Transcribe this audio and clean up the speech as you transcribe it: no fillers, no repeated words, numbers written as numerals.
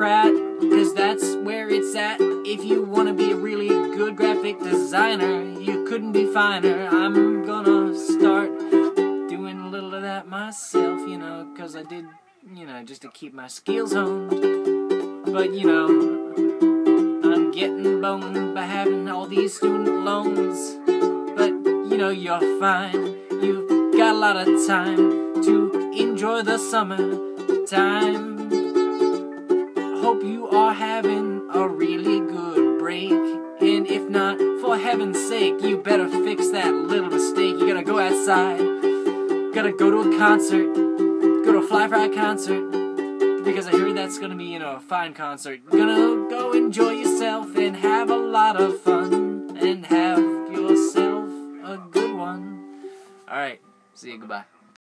Pratt, cause that's where it's at. If you wanna be a really good graphic designer, you couldn't be finer. I'm gonna start doing a little of that myself, you know, cause I did, you know, just to keep my skills honed. But, you know, I'm getting boned by having all these student loans. But, you know, you're fine. You've got a lot of time to enjoy the summertime. Hope you are having a really good break. And if not, for heaven's sake, you better fix that little mistake. You gotta go outside, gotta go to a concert, go to a Fly Fry concert, because I heard that's gonna be, you know, a fine concert. You're gonna go enjoy yourself and have a lot of fun, and have yourself a good one. Alright, see you, goodbye.